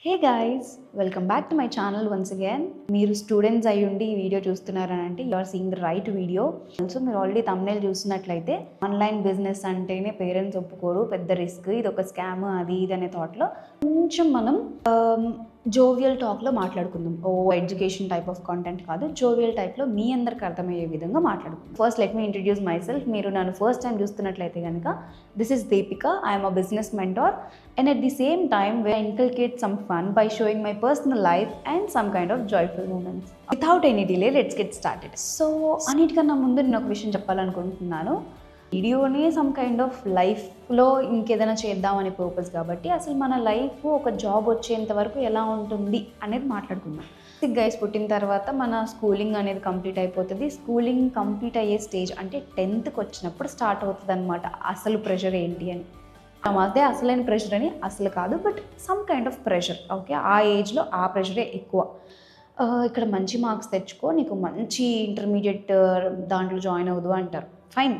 Hey guys, welcome back to my channel once again. మీరు students అయ్యి ఉండి ఈ వీడియో చూస్తున్నారని అంటే you are seeing the right video. Also మీరు ఆల్రెడీ థంబ్నెయిల్ చూసినట్లయితే ఆన్లైన్ బిజినెస్ అంటేనే పేరెంట్స్ ఒప్పుకోరు, పెద్ద రిస్క్, ఇది ఒక స్కామ్, అది ఇది అనే థాట్లో కొంచెం మనం జోవియల్ టాక్లో మాట్లాడుకుందాం. ఎడ్యుకేషన్ టైప్ ఆఫ్ కాంటెంట్ కాదు, జోవియల్ టైప్లో మీ అందరికి అర్థమయ్యే విధంగా మాట్లాడుకుందాం. First let me introduce my self. మీరు నన్ను ఫస్ట్ టైం చూస్తున్నట్లయితే కనుక this is Deepika. I'm a business mentor and at the same time where I inculcate some fun by showing my personal life and some kind of joyful moments. Without any delay, let's get started. So అన్నిటికన్నా ముందు నేను ఒక విషయం చెప్పాలనుకుంటున్నాను. వీడియోనే some kind of లైఫ్లో ఇంకేదైనా చేద్దామనే పర్పస్ కాబట్టి అసలు మన లైఫ్ ఒక జాబ్ వచ్చేంత వరకు ఎలా ఉంటుంది అనేది మాట్లాడుకుందాం. గైస్, పుట్టిన తర్వాత మన స్కూలింగ్ అనేది కంప్లీట్ అయిపోతుంది. స్కూలింగ్ కంప్లీట్ అయ్యే స్టేజ్ అంటే 10th వచ్చినప్పుడు స్టార్ట్ అవుతుంది అనమాట అసలు ప్రెషర్ ఏంటి అని. అదే అసలైన ప్రెషర్ అని అసలు కాదు, but some kind of pressure. Okay, ఆ ఏజ్లో ఆ ప్రెషరే ఎక్కువ. ఇక్కడ మంచి మార్క్స్ తెచ్చుకో, నీకు మంచి ఇంటర్మీడియట్ దాంట్లో జాయిన్ అవ్వదు అంటారు. ఫైన్,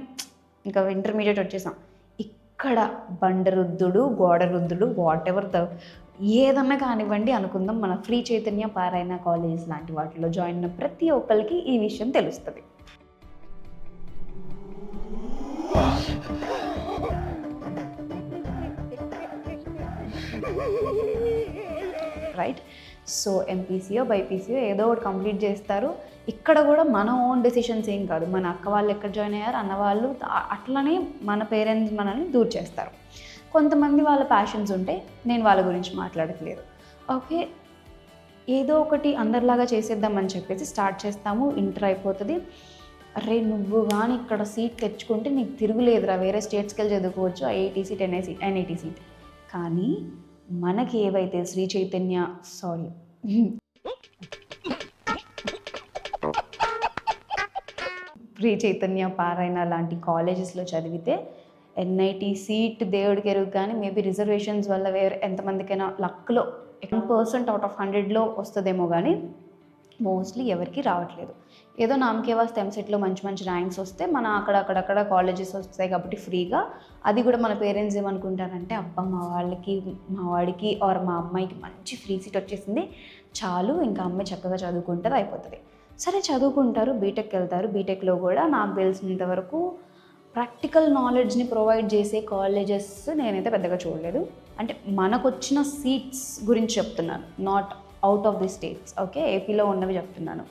ఇంకా ఇంటర్మీడియట్ వచ్చేసాం. ఇక్కడ బండరుద్దుడు, గోడ రుద్దుడు, వాట్ ఎవర్ ఏదన్నా కానివ్వండి అనుకుందాం, మన శ్రీ చైతన్య పారాయణ కాలేజ్ లాంటి వాటిలో జాయిన్ అయిన ప్రతి ఒక్కరికి ఈ విషయం తెలుస్తుంది. రైట్. సో ఎంపీసీయో బైపీసీయో ఏదో ఒకటి కంప్లీట్ చేస్తారు. ఇక్కడ కూడా మన ఓన్ డెసిషన్స్ ఏం కాదు, మన అక్క వాళ్ళు ఎక్కడ జాయిన్ అయ్యారు అన్న వాళ్ళు అట్లనే మన పేరెంట్స్ మనల్ని దూరం చేస్తారు. కొంతమంది వాళ్ళ ప్యాషన్స్ ఉంటే, నేను వాళ్ళ గురించి మాట్లాడట్లేదు. ఓకే, ఏదో ఒకటి అందరిలాగా చేసేద్దామని చెప్పేసి స్టార్ట్ చేస్తాము. ఇంటర్ అయిపోతుంది. అరే నువ్వు కానీ ఇక్కడ సీట్ తెచ్చుకుంటే నీకు తిరుగులేదురా, వేరే స్టేట్స్కి వెళ్ళి చదువుకోవచ్చు, ఐఐటీ సీట్, ఎన్ఐటీ సీట్. కానీ మనకి ఏవైతే శ్రీ చైతన్య పారాయణ లాంటి కాలేజెస్లో చదివితే ఎన్ఐటీ సీట్ దేవుడికి ఎరుగు, కానీ మేబీ రిజర్వేషన్స్ వల్ల వేరే ఎంతమందికైనా లక్లో 1% అవుట్ ఆఫ్ 100లో వస్తుందేమో, కానీ మోస్ట్లీ ఎవరికి రావట్లేదు. ఏదో నామకే వాస్తే ఎంసెట్లో మంచి మంచి ర్యాంక్స్ వస్తే మన అక్కడక్కడ కాలేజెస్ వస్తాయి కాబట్టి ఫ్రీగా. అది కూడా మన పేరెంట్స్ ఏమనుకుంటారంటే, అబ్బా మా వాడికి ఆర్ మా అమ్మాయికి మంచి ఫ్రీ సీట్ వచ్చేసింది చాలు, ఇంకా అమ్మాయి చక్కగా చదువుకుంటుంది, అయిపోతుంది. సరే చదువుకుంటారు, బీటెక్కి వెళ్తారు. బీటెక్లో కూడా నాకు తెలిసినంత వరకు ప్రాక్టికల్ నాలెడ్జ్ని ప్రొవైడ్ చేసే కాలేజెస్ నేనైతే పెద్దగా చూడలేదు. అంటే మనకు వచ్చిన సీట్స్ గురించి చెప్తున్నాను, not out of the states. Okay, ఏపీలో ఉన్నవి చెప్తున్నాను.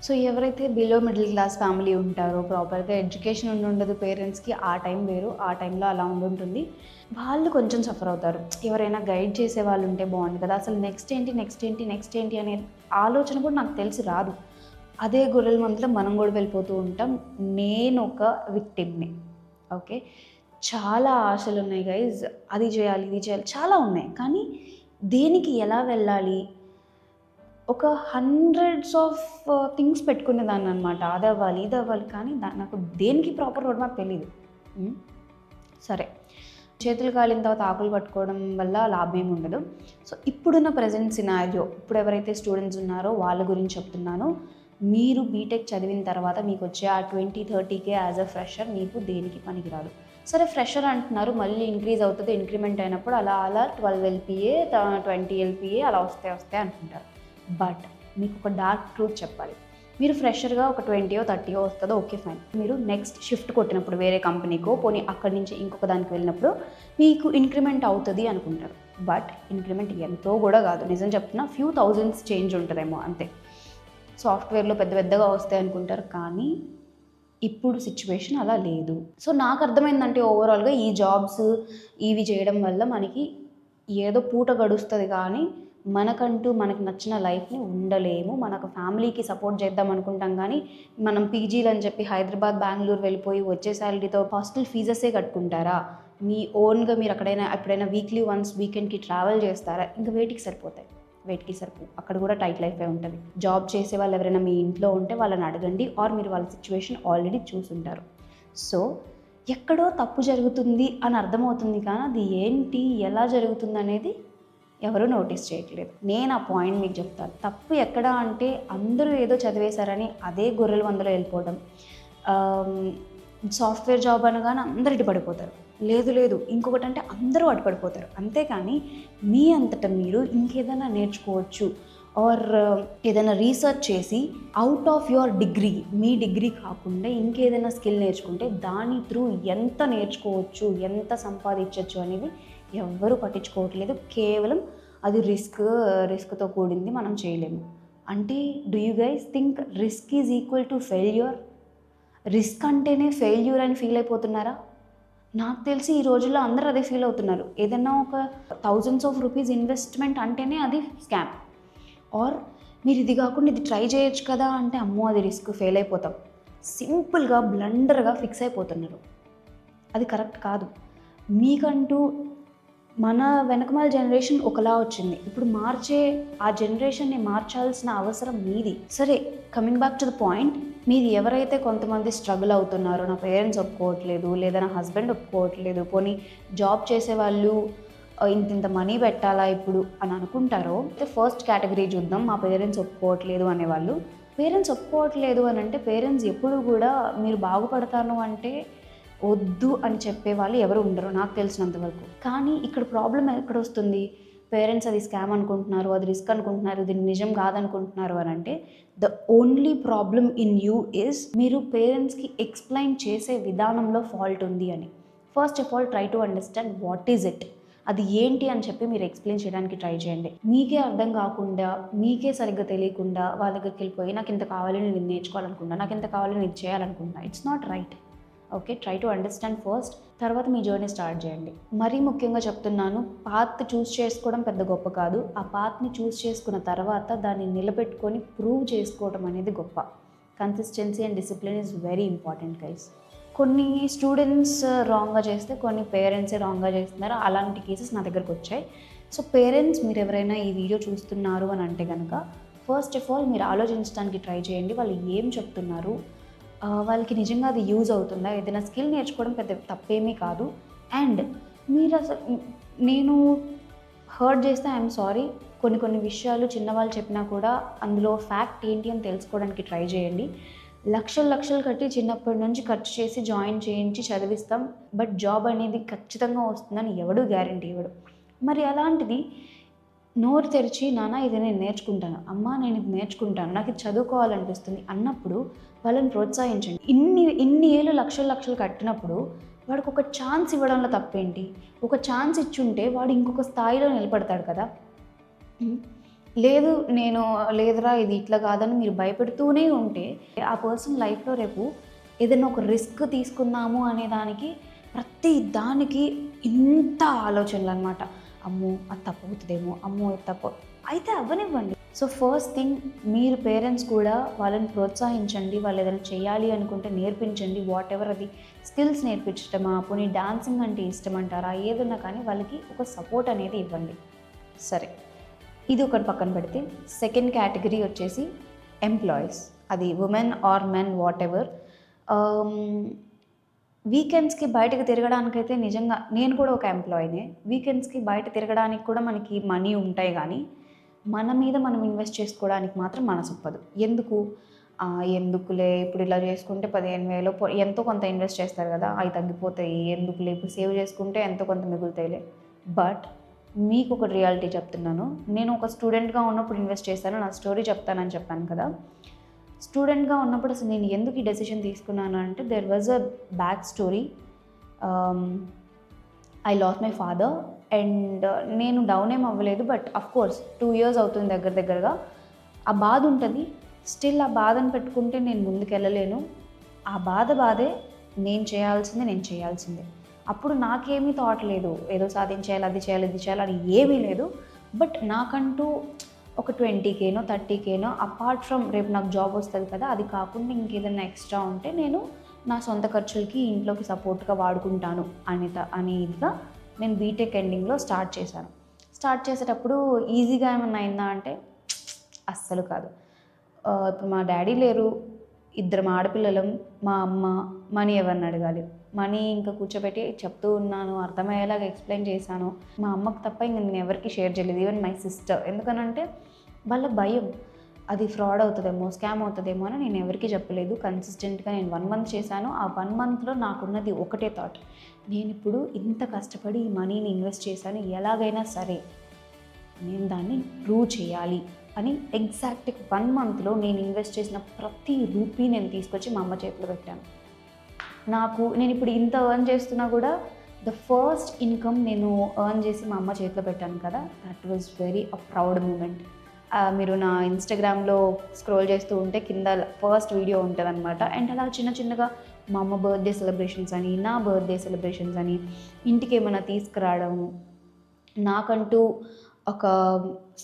సో ఎవరైతే బిలో మిడిల్ క్లాస్ ఫ్యామిలీ ఉంటారో, ప్రాపర్గా ఎడ్యుకేషన్ ఉండదు పేరెంట్స్కి, ఆ టైం వేరు, ఆ టైంలో అలా ఉంటుంది, వాళ్ళు కొంచెం సఫర్ అవుతారు. ఎవరైనా గైడ్ చేసే వాళ్ళు ఉంటే బాగుంది కదా, అసలు నెక్స్ట్ ఏంటి అనే ఆలోచన కూడా నాకు తెలిసి రాదు. అదే గొర్రెల మందులో మనం కూడా వెళ్ళిపోతూ ఉంటాం. నేను ఒక విక్టిమ్ని. ఓకే, చాలా ఆశలు ఉన్నాయి గైజ్, అది చేయాలి ఇది చేయాలి చాలా ఉన్నాయి, కానీ దేనికి ఎలా వెళ్ళాలి, ఒక 100s ఆఫ్ థింగ్స్ పెట్టుకునేదాన్ని అనమాట. అది అవ్వాలి ఇది అవ్వాలి, కానీ నాకు దేనికి ప్రాపర్ రోడ్ మ్యాప్ తెలియదు. సరే, చేతులు కాలిన తర్వాత ఆకులు పట్టుకోవడం వల్ల లాభం ఏమి ఉండదు. సో ఇప్పుడున్న ప్రజెంట్ సినారియో, ఇప్పుడు ఎవరైతే స్టూడెంట్స్ ఉన్నారో వాళ్ళ గురించి చెప్తున్నాను. మీరు బీటెక్ చదివిన తర్వాత మీకు వచ్చే ఆ 20-30K యాజ్ అ ఫ్రెషర్ మీకు దేనికి పనికిరాదు. సరే ఫ్రెషర్ అంటున్నారు, మళ్ళీ ఇంక్రీజ్ అవుతుంది, ఇంక్రిమెంట్ అయినప్పుడు అలా 12 LPA 20 LPA అలా వస్తాయి అనుకుంటారు. బట్ మీకు ఒక డార్క్ ట్రూత్ చెప్పాలి. మీరు ఫ్రెషర్గా ఒక 20 or 30 వస్తుందో ఓకే ఫైన్, మీరు నెక్స్ట్ షిఫ్ట్ కొట్టినప్పుడు వేరే కంపెనీకో పోనీ అక్కడి నుంచి ఇంకొక దానికి వెళ్ళినప్పుడు మీకు ఇంక్రిమెంట్ అవుతుంది అనుకుంటారు. బట్ ఇంక్రిమెంట్ ఎంతో కూడా కాదు, నిజం చెప్తున్నా, few thousands చేంజ్ ఉంటుందేమో అంతే. సాఫ్ట్వేర్లో పెద్దగా వస్తాయి అనుకుంటారు, కానీ ఇప్పుడు సిచ్యువేషన్ అలా లేదు. సో నాకు అర్థమైందంటే ఓవరాల్గా ఈ జాబ్స్ ఇవి చేయడం వల్ల మనకి ఏదో పూట గడుస్తుంది, కానీ మనకు నచ్చిన లైఫ్ని ఉండలేము. మనకు ఫ్యామిలీకి సపోర్ట్ చేద్దాం అనుకుంటాం, కానీ మనం పీజీలు అని చెప్పి హైదరాబాద్ బెంగళూరు వెళ్ళిపోయి వచ్చే శాలరీతో హాస్టల్ ఫీజెసే కట్టుకుంటారా? మీ ఓన్గా మీరు ఎప్పుడైనా వీక్లీ వన్స్ వీకెండ్కి ట్రావెల్ చేస్తారా? ఇంకా వేటికి సరిపో, అక్కడ కూడా టైట్ లైఫే ఉంటుంది. జాబ్ చేసే వాళ్ళు ఎవరైనా మీ ఇంట్లో ఉంటే వాళ్ళని అడగండి, ఆర్ మీరు వాళ్ళ సిచ్యువేషన్ ఆల్రెడీ చూసుంటారు. సో ఎక్కడో తప్పు జరుగుతుంది అని అర్థమవుతుంది, కానీ అది ఏంటి ఎలా జరుగుతుంది అనేది ఎవరూ నోటీస్ చేయట్లేదు. నేను ఆ పాయింట్ మీకు చెప్తాను. తప్పు ఎక్కడ అంటే, అందరూ ఏదో చదివేశారని అదే గొర్రెల మందలో వెళ్ళిపోవడం. సాఫ్ట్వేర్ జాబ్ అనగానే అందరు ఇటు పడిపోతారు. లేదు లేదు ఇంకొకటి అంటే అందరూ అడ్డుపడిపోతారు. అంతేకాని మీ అంతటా మీరు ఇంకేదైనా నేర్చుకోవచ్చు ఆర్ ఏదైనా రీసెర్చ్ చేసి out of your degree, me degree కాకుండా ఇంకేదైనా స్కిల్ నేర్చుకుంటే దాని త్రూ ఎంత నేర్చుకోవచ్చు, ఎంత సంపాదించవచ్చు అనేది ఎవ్వరూ పట్టించుకోవట్లేదు. కేవలం అది రిస్క్తో కూడింది, మనం చేయలేము. అంటే do you guys think risk is equal to failure? Risk అంటేనే ఫెయిల్యూర్ అని ఫీల్ అయిపోతున్నారా? నాకు తెలిసి ఈ రోజుల్లో అందరూ అదే ఫీల్ అవుతున్నారు. ఏదైనా ఒక థౌజండ్స్ ఆఫ్ రూపీస్ ఇన్వెస్ట్మెంట్ అంటేనే అది స్కామ్. ఆర్ మీరు ఇది కాకుండా ఇది ట్రై చేయొచ్చు కదా అంటే అమ్మో అది రిస్క్, ఫెయిల్ అయిపోతాం. సింపుల్గా బ్లండర్గా ఫిక్స్ అయిపోతున్నారు. అది కరెక్ట్ కాదు. మీకంటూ మన వెనకమాల జనరేషన్ ఒకలా వచ్చింది. ఇప్పుడు ఆ జనరేషన్ని మార్చాల్సిన అవసరం మీది. సరే, coming back to the point, మీరు ఎవరైతే కొంతమంది స్ట్రగుల్ అవుతున్నారో, నా పేరెంట్స్ ఒప్పుకోవట్లేదు, లేదా నా హస్బెండ్ ఒప్పుకోవట్లేదు, పోనీ జాబ్ చేసేవాళ్ళు ఇంత మనీ పెట్టాలా ఇప్పుడు అని అనుకుంటారో, అయితే ఫస్ట్ కేటగిరీ చూద్దాం. మా పేరెంట్స్ ఒప్పుకోవట్లేదు అనేవాళ్ళు. పేరెంట్స్ ఒప్పుకోవట్లేదు అని అంటే పేరెంట్స్ ఎప్పుడు కూడా మీరు బాగుపడతాను అంటే వద్దు అని చెప్పేవాళ్ళు ఎవరు ఉండరు నాకు తెలిసినంత వరకు. కానీ ఇక్కడ ప్రాబ్లం ఎక్కడ వస్తుంది? పేరెంట్స్ అది స్కామ్ అనుకుంటున్నారు, అది రిస్క్ అనుకుంటున్నారు, ఇది నిజం కాదనుకుంటున్నారు అని అంటే the only problem in you is మీరు పేరెంట్స్కి ఎక్స్ప్లెయిన్ చేసే విధానంలో ఫాల్ట్ ఉంది అని. First of all try to understand what is it, అది ఏంటి అని చెప్పి మీరు ఎక్స్ప్లెయిన్ చేయడానికి ట్రై చేయండి. మీకే అర్థం కాకుండా, మీకే సరిగ్గా తెలియకుండా వాళ్ళ దగ్గరికి వెళ్ళిపోయి నాకు ఇంత కావాలి, నేను ఇది నేర్చుకోవాలనుకుంటున్నా, నాకు ఇంత కావాలి, నేను ఇది చేయాలనుకుంటున్నా, it's not right. Okay, try to understand first, తర్వాత మీ జర్నీ స్టార్ట్ చేయండి. మరీ ముఖ్యంగా చెప్తున్నాను, పాత్ చూస్ చేసుకోవడం పెద్ద గొప్ప కాదు. ఆ పాత్ని చూస్ చేసుకున్న తర్వాత దాన్ని నిలబెట్టుకొని ప్రూవ్ చేసుకోవడం అనేది గొప్ప. Consistency and discipline is very important guys. కొన్ని స్టూడెంట్స్ రాంగ్గా చేస్తే కొన్ని పేరెంట్సే రాంగ్గా చేస్తున్నారు. అలాంటి కేసెస్ నా దగ్గరకు వచ్చాయి. సో పేరెంట్స్, మీరు ఎవరైనా ఈ వీడియో చూస్తున్నారు అని అంటే కనుక ఫస్ట్ ఆఫ్ ఆల్ మీరు ఆలోచించడానికి ట్రై చేయండి. వాళ్ళు ఏం చెప్తున్నారు, వాళ్ళకి నిజంగా అది యూజ్ అవుతుందా? ఏదైనా స్కిల్ నేర్చుకోవడం పెద్ద తప్పేమీ కాదు. అండ్ మీరు అసలు నేను హర్ట్ చేస్తే ఐఎమ్ సారీ. కొన్ని విషయాలు చిన్నవాళ్ళు చెప్పినా కూడా అందులో ఫ్యాక్ట్ ఏంటి అని తెలుసుకోవడానికి ట్రై చేయండి. లక్షలు కట్టి చిన్నప్పటి నుంచి ఖర్చు చేసి జాయిన్ చేయించి చదివిస్తాం, బట్ జాబ్ అనేది ఖచ్చితంగా వస్తుందని ఎవడూ గ్యారంటీ ఇవ్వడు. మరి అలాంటిది నోరు తెరిచి నాన్న ఇది నేను నేర్చుకుంటాను, అమ్మ నేను ఇది నేర్చుకుంటాను, నాకు ఇది చదువుకోవాలనిపిస్తుంది అన్నప్పుడు వాళ్ళని ప్రోత్సహించండి. ఇన్ని ఏళ్ళు లక్షలు కట్టినప్పుడు వాడికి ఒక ఛాన్స్ ఇవ్వడంలో తప్పేంటి? ఒక ఛాన్స్ ఇచ్చుంటే వాడు ఇంకొక స్థాయిలో నిలబడతాడు కదా. లేదురా ఇది ఇట్లా కాదని మీరు భయపెడుతూనే ఉంటే ఆ పర్సన్ లైఫ్లో రేపు ఏదైనా ఒక రిస్క్ తీసుకున్నాము అనే దానికి ప్రతి దానికి ఇంత ఆలోచనలు అనమాట. అమ్మో అది తప్పవుతుందేమో, అమ్మో ఇది తప్పు అయితే అవ్వనివ్వండి. సో ఫస్ట్ థింగ్, మీరు పేరెంట్స్ కూడా వాళ్ళని ప్రోత్సహించండి. వాళ్ళు ఏదైనా చేయాలి అనుకుంటే నేర్పించండి. వాట్ ఎవర్ అది స్కిల్స్ నేర్పించటమా, పోనీ డాన్సింగ్ అంటే ఇష్టం అంటారా, ఏదన్నా కానీ వాళ్ళకి ఒక సపోర్ట్ అనేది ఇవ్వండి. సరే, ఇది ఒకటి పక్కన పెడితే సెకండ్ కేటగిరీ వచ్చేసి ఎంప్లాయీస్. అది women or men whatever. వీకెండ్స్కి బయటకు తిరగడానికైతే నిజంగా నేను కూడా ఒక ఎంప్లాయీనే. వీకెండ్స్కి బయట తిరగడానికి కూడా మనకి మనీ ఉంటాయి, కానీ మన మీద మనం ఇన్వెస్ట్ చేసుకోవడానికి మాత్రం మనసు ఒప్పదు. ఎందుకులే ఇప్పుడు ఇలా చేసుకుంటే 15,000 ఎంతో కొంత ఇన్వెస్ట్ చేస్తారు కదా, అవి తగ్గిపోతాయి, ఎందుకులే ఇప్పుడు సేవ్ చేసుకుంటే ఎంతో కొంత మిగులుతాయిలే. బట్ మీకు ఒక రియాలిటీ చెప్తున్నాను. నేను ఒక స్టూడెంట్గా ఉన్నప్పుడు ఇన్వెస్ట్ చేశాను. నా స్టోరీ చెప్తానని చెప్పాను కదా. స్టూడెంట్గా ఉన్నప్పుడు అసలు నేను ఎందుకు ఈ డెసిషన్ తీసుకున్నాను అంటే there was a back story. I lost my father and నేను డౌన్ ఏం అవ్వలేదు, బట్ అఫ్కోర్స్ 2 years అవుతుంది దగ్గరగా. ఆ బాధ ఉంటుంది. స్టిల్ ఆ బాధను పెట్టుకుంటే నేను ముందుకెళ్ళలేను. ఆ బాధే నేను చేయాల్సిందే. అప్పుడు నాకేమీ థాట్ లేదు, ఏదో సాధించేయాలి, అది చేయాలి, ఇది చేయాలి అని ఏమీ లేదు. బట్ నాకంటూ ఒక 20,000 30,000 అపార్ట్ ఫ్రమ్ రేపు నాకు జాబ్ వస్తుంది కదా, అది కాకుండా ఇంకేదైనా ఎక్స్ట్రా ఉంటే నేను నా సొంత ఖర్చులకి ఇంట్లోకి సపోర్ట్గా వాడుకుంటాను ఇదిగా నేను బీటెక్ ఎండింగ్లో స్టార్ట్ చేశాను. స్టార్ట్ చేసేటప్పుడు ఈజీగా ఏమన్నా అయిందా అంటే అస్సలు కాదు. ఇప్పుడు మా డాడీ లేరు, 2 ఆడపిల్లలం, మా అమ్మ, మనీ ఎవరిని అడగాలి? మనీ ఇంకా కూర్చోబెట్టి చెప్తూ ఉన్నాను, అర్థమయ్యేలాగా ఎక్స్ప్లెయిన్ చేశాను. మా అమ్మకు తప్ప ఇంక నేను ఎవరికి షేర్ చేయలేదు, ఈవెన్ మై సిస్టర్. ఎందుకనంటే వాళ్ళ భయం, అది ఫ్రాడ్ అవుతుందేమో, స్కామ్ అవుతుందేమో అని నేను ఎవరికీ చెప్పలేదు. కన్సిస్టెంట్గా నేను 1 మంత్ చేశాను. ఆ 1 మంత్లో నాకున్నది ఒకటే థాట్, నేను ఇప్పుడు ఇంత కష్టపడి ఈ మనీని ఇన్వెస్ట్ చేశాను, ఎలాగైనా సరే నేను దాన్ని ప్రూవ్ చేయాలి అని ఎగ్జాక్ట్ 1 మంత్లో నేను ఇన్వెస్ట్ చేసిన ప్రతి రూపీ నేను తీసుకొచ్చి మా అమ్మ చేతిలో పెట్టాను. నేను ఇప్పుడు ఇంత ఎర్న్ చేస్తున్నా కూడా ద ఫస్ట్ ఇన్కమ్ నేను ఎర్న్ చేసి మా అమ్మ చేతిలో పెట్టాను కదా, that was very proud moment. మీరు నా ఇన్స్టాగ్రామ్లో స్క్రోల్ చేస్తూ ఉంటే కింద ఫస్ట్ వీడియో ఉంటుందన్నమాట. అండ్ అలా చిన్న చిన్నగా మా అమ్మ బర్త్డే సెలబ్రేషన్స్ అని, నా బర్త్డే సెలబ్రేషన్స్ అని, ఇంటికి ఏమైనా తీసుకురావడం, నాకంటూ ఒక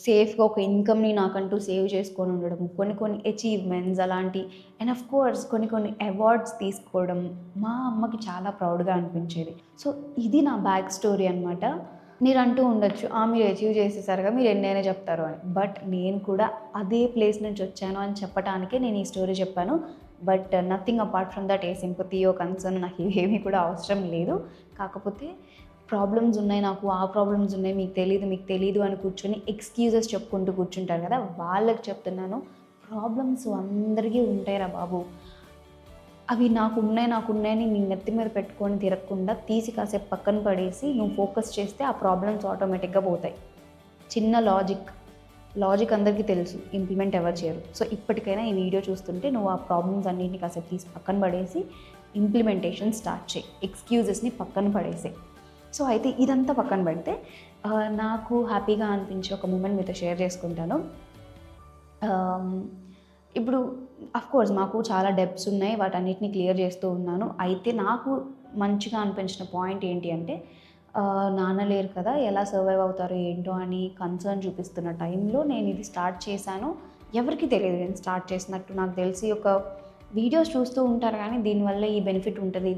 సేఫ్గా ఒక ఇన్కమ్ని నాకంటూ సేవ్ చేసుకొని ఉండడం, కొన్ని అచీవ్మెంట్స్ అలాంటి, అండ్ ఆఫ్ కోర్స్ కొన్ని అవార్డ్స్ తీసుకోవడం మా అమ్మకి చాలా ప్రౌడ్గా అనిపించేది. సో ఇది నా బ్యాక్ స్టోరీ అనమాట. మీరు అంటూ ఉండొచ్చు, మీరు అచీవ్ చేసేసారుగా, మీరు ఎన్నైనా చెప్తారు అని. బట్ నేను కూడా అదే ప్లేస్ నుంచి వచ్చాను అని చెప్పడానికే నేను ఈ స్టోరీ చెప్పాను. But nothing apart from that, a సింపతియో కన్సర్న్ నాకు ఏమీ కూడా అవసరం లేదు. కాకపోతే ప్రాబ్లమ్స్ ఉన్నాయి నాకు, ఆ ప్రాబ్లమ్స్ ఉన్నాయి, మీకు తెలీదు అని కూర్చొని ఎక్స్క్యూజెస్ చెప్పుకుంటూ కూర్చుంటారు కదా, వాళ్ళకి చెప్తున్నాను, ప్రాబ్లమ్స్ అందరికీ ఉంటాయిరా బాబు. అవి నాకున్నాయని నీ నెత్తి మీద పెట్టుకొని తిరగకుండా తీసి కాసేపు పక్కన పడేసి నువ్వు ఫోకస్ చేస్తే ఆ ప్రాబ్లమ్స్ ఆటోమేటిక్గా పోతాయి. చిన్న లాజిక్ అందరికీ తెలుసు, ఇంప్లిమెంట్ ఎవరు చేయరు. సో ఇప్పటికైనా ఈ వీడియో చూస్తుంటే నువ్వు ఆ ప్రాబ్లమ్స్ అన్నింటినీ కాసేపు తీసి పక్కన పడేసి ఇంప్లిమెంటేషన్ స్టార్ట్ చేయి, ఎక్స్క్యూజెస్ని పక్కన పడేసి. సో అయితే ఇదంతా పక్కన పెడితే నాకు హ్యాపీగా అనిపించే ఒక మూమెంట్ మీతో షేర్ చేసుకుంటాను. ఇప్పుడు అఫ్కోర్స్ మాకు చాలా డెబ్ట్స్ ఉన్నాయి, వాటన్నిటిని క్లియర్ చేస్తూ ఉన్నాను. అయితే నాకు మంచిగా అనిపించిన పాయింట్ ఏంటి అంటే, నాన్న లేరు కదా, ఎలా సర్వైవ్ అవుతారో ఏంటో అని కన్సర్న్ చూపిస్తున్న టైంలో నేను ఇది స్టార్ట్ చేశాను. ఎవరికి తెలియదు నేను స్టార్ట్ చేసినట్టు. నాకు తెలిసి ఒక వీడియోస్ చూస్తూ ఉంటారు కానీ దీనివల్ల ఈ బెనిఫిట్ ఉంటుంది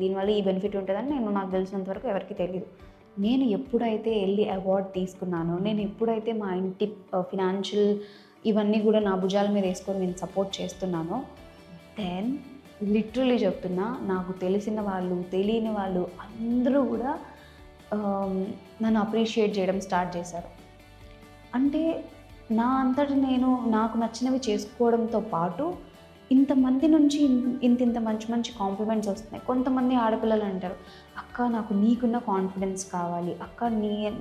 అని నాకు తెలిసినంత వరకు ఎవరికి తెలియదు. నేను ఎప్పుడైతే వెళ్ళి అవార్డ్ తీసుకున్నానో, నేను ఎప్పుడైతే మా ఇంటి ఫినాన్షియల్ ఇవన్నీ కూడా నా భుజాల మీద వేసుకొని నేను సపోర్ట్ చేస్తున్నానో, దెన్ లిటరలీ చెప్తున్నా, నాకు తెలిసిన వాళ్ళు తెలియని వాళ్ళు అందరూ కూడా నన్ను అప్రిషియేట్ చేయడం స్టార్ట్ చేశారు. అంటే నా అంతటి నేను నాకు నచ్చినవి చేసుకోవడంతో పాటు ఇంతమంది నుంచి ఇంత మంచి కాంప్లిమెంట్స్ వస్తున్నాయి. కొంతమంది ఆడపిల్లలు అంటారు, అక్క నాకు నీకున్న కాన్ఫిడెన్స్ కావాలి, అక్క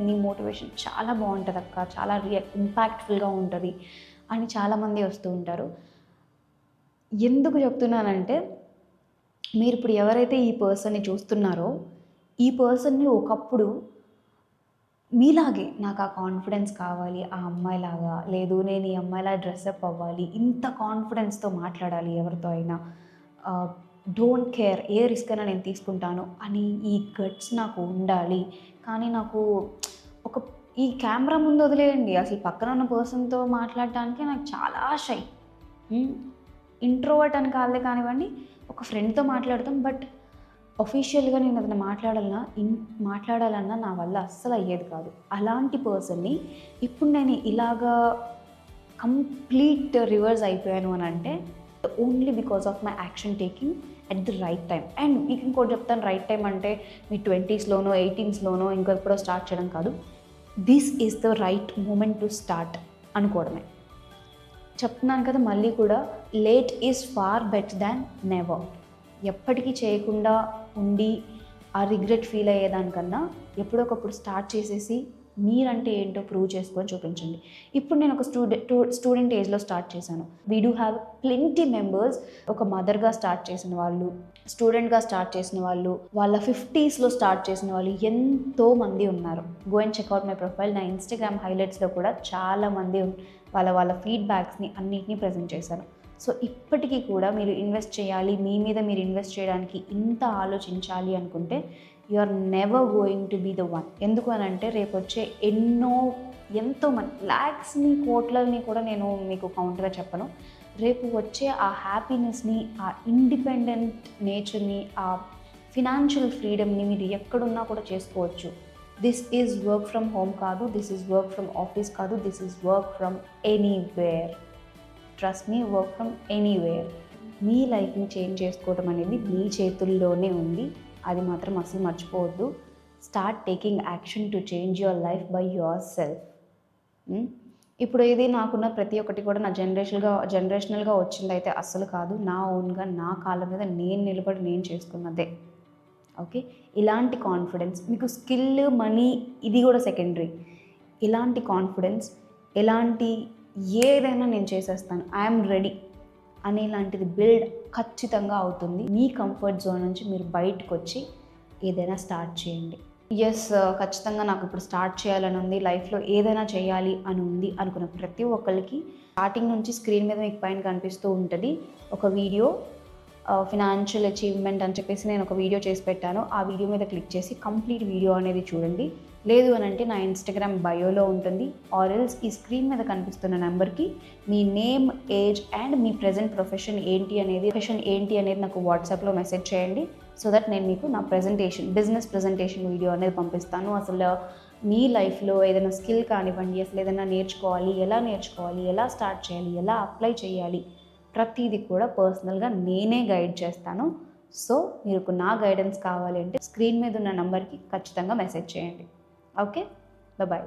నీ మోటివేషన్ చాలా బాగుంటుంది అక్క, చాలా ఇంపాక్ట్ఫుల్గా ఉంటుంది అని చాలామంది వస్తూ ఉంటారు. ఎందుకు చెప్తున్నానంటే, మీరు ఇప్పుడు ఎవరైతే ఈ పర్సన్ని చూస్తున్నారో, ఈ పర్సన్ని ఒకప్పుడు మీలాగే నాకు ఆ కాన్ఫిడెన్స్ కావాలి, ఆ అమ్మాయిలాగా, లేదు నేను ఈ అమ్మాయిలా డ్రెస్అప్ అవ్వాలి, ఇంత కాన్ఫిడెన్స్తో మాట్లాడాలి ఎవరితో అయినా, డోంట్ కేర్, ఏ రిస్క్ అయినా నేను తీసుకుంటాను అని ఈ గట్స్ నాకు ఉండాలి. కానీ నాకు ఈ కెమెరా ముందు వదిలేయండి, అసలు పక్కన ఉన్న పర్సన్తో మాట్లాడటానికి నాకు చాలా షై. ఇంట్రోవర్ట్ అని కానివ్వండి, ఒక ఫ్రెండ్తో మాట్లాడతాం, బట్ అఫీషియల్గా నేను అతను మాట్లాడాలన్నా నా వల్ల అస్సలు అయ్యేది కాదు. అలాంటి పర్సన్ని ఇప్పుడు నేను ఇలాగా కంప్లీట్ రివర్స్ అయిపోయాను అని అంటే only because of my action taking at the right time. And మీకు ఇంకోటి చెప్తాను, రైట్ టైం అంటే మీ 20sలోనో 18sలోనో ఇంకెప్పుడో స్టార్ట్ చేయడం కాదు, this is the right moment to start అనుకోవడమే. చెప్తున్నాను కదా, మళ్ళీ కూడా late is far better than never. ఎప్పటికీ చేయకుండా ఉండి ఆ రిగ్రెట్ ఫీల్ అయ్యేదానికన్నా ఎప్పుడొకప్పుడు స్టార్ట్ చేసేసి మీరంటే ఏంటో ప్రూవ్ చేసుకొని చూపించండి. ఇప్పుడు నేను ఒక స్టూడెంట్ ఏజ్లో స్టార్ట్ చేశాను. We do have plenty members. ఒక మదర్గా స్టార్ట్ చేసిన వాళ్ళు, స్టూడెంట్గా స్టార్ట్ చేసిన వాళ్ళు, వాళ్ళ 50sలో స్టార్ట్ చేసిన వాళ్ళు ఎంతోమంది ఉన్నారు. Go and checkout my profile. నా ఇన్స్టాగ్రామ్ హైలైట్స్లో కూడా చాలామంది వాళ్ళ ఫీడ్బ్యాక్స్ని అన్నిటినీ ప్రజెంట్ చేశారు. సో ఇప్పటికీ కూడా మీరు ఇన్వెస్ట్ చేయాలి, మీ మీద మీరు ఇన్వెస్ట్ చేయడానికి ఇంత ఆలోచించాలి అనుకుంటే you are never going to be the one. ఎందుకు అని అంటే రేపు వచ్చే ఎంతోమంది ల్యాక్స్ని కోట్లని కూడా నేను మీకు కౌంట్గా చెప్పను. రేపు వచ్చే ఆ హ్యాపీనెస్ని, ఆ ఇండిపెండెంట్ నేచర్ని, ఆ ఫినాన్షియల్ ఫ్రీడమ్ని మీరు ఎక్కడున్నా కూడా చేసుకోవచ్చు. This is work from home కాదు, this is work from office కాదు, this is work from anywhere. Trust me, work from anywhere. మీ లైఫ్ని చేంజ్ చేసుకోవడం అనేది మీ చేతుల్లోనే ఉంది. అది మాత్రం అసలు మర్చిపోవద్దు. Start taking action to change your life by your self. ఇప్పుడు ఇది నాకున్న ప్రతి ఒక్కటి కూడా నా జనరేషనల్గా వచ్చిందైతే అస్సలు కాదు. నా ఓన్గా నా కాళ్ళ మీద నేను నిలబడి నేను చేసుకున్నదే. ఓకే, ఇలాంటి కాన్ఫిడెన్స్ మీకు స్కిల్, మనీ ఇది కూడా సెకండరీ. ఇలాంటి కాన్ఫిడెన్స్, ఎలాంటి ఏదైనా నేను చేసేస్తాను, ఐఎమ్ రెడీ అనేలాంటిది బిల్డ్ ఖచ్చితంగా అవుతుంది. మీ కంఫర్ట్ జోన్ నుంచి మీరు బయటకు వచ్చి ఏదైనా స్టార్ట్ చేయండి. ఎస్, ఖచ్చితంగా నాకు ఇప్పుడు స్టార్ట్ చేయాలని ఉంది, లైఫ్లో ఏదైనా చేయాలి అని ఉంది అనుకున్న ప్రతి ఒక్కరికి స్టార్టింగ్ నుంచి స్క్రీన్ మీద మీకు పైన కనిపిస్తూ ఉంటుంది ఒక వీడియో, ఫినాన్షియల్ అచీవ్మెంట్ అని చెప్పేసి నేను ఒక వీడియో చేసి పెట్టాను. ఆ వీడియో మీద క్లిక్ చేసి కంప్లీట్ వీడియో అనేది చూడండి. లేదు అని అంటే నా ఇన్స్టాగ్రామ్ బయోలో ఉంటుంది, ఆర్ ఎల్స్ ఈ స్క్రీన్ మీద కనిపిస్తున్న నెంబర్కి మీ నేమ్, ఏజ్ అండ్ మీ ప్రజెంట్ ప్రొఫెషన్ ఏంటి అనేది నాకు వాట్సాప్లో మెసేజ్ చేయండి. సో దట్ నేను మీకు నా బిజినెస్ ప్రజెంటేషన్ వీడియో అనేది పంపిస్తాను. అసలు మీ లైఫ్లో ఏదైనా స్కిల్ కానివ్వండి, అసలు ఏదైనా నేర్చుకోవాలి, ఎలా స్టార్ట్ చేయాలి, ఎలా అప్లై చేయాలి, ప్రతిదీ కూడా పర్సనల్గా నేనే గైడ్ చేస్తాను. సో మీకు నా గైడెన్స్ కావాలి అంటే స్క్రీన్ మీద ఉన్న నెంబర్కి ఖచ్చితంగా మెసేజ్ చేయండి. Okay, bye.